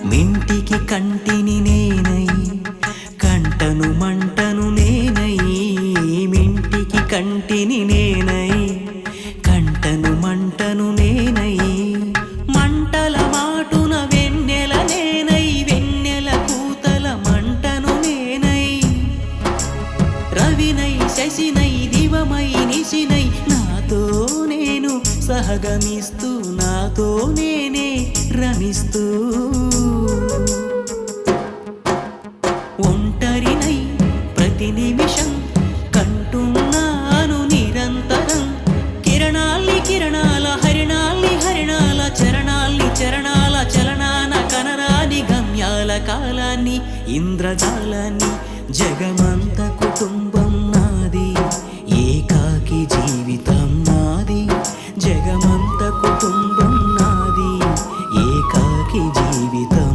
మింటికి కంటిని నేనై కంటను మంటను నేనై, మింటికి కంటిని నేనై కంటను మంటను నేనై, మంటల మాటున వెన్నెల నేనై వెన్నెల కూతల మంటను నేనై, రవినై శశినై దివమై నిశినై నాతో నేను సహగమిస్తూ నాతో నేనే రమిస్తూ, ఒంటరినై ప్రతి నిమిషం కంటున్నాను నిరంతరం, కిరణాల్ని కిరణాల హరిణాల్ని హరిణాల చరణాల్ని చరణాల చలనాన కనరాని గమ్యాల కాలాన్ని ఇంద్రజాలాన్ని, జగమంత కుటుంబం నాది ఏకా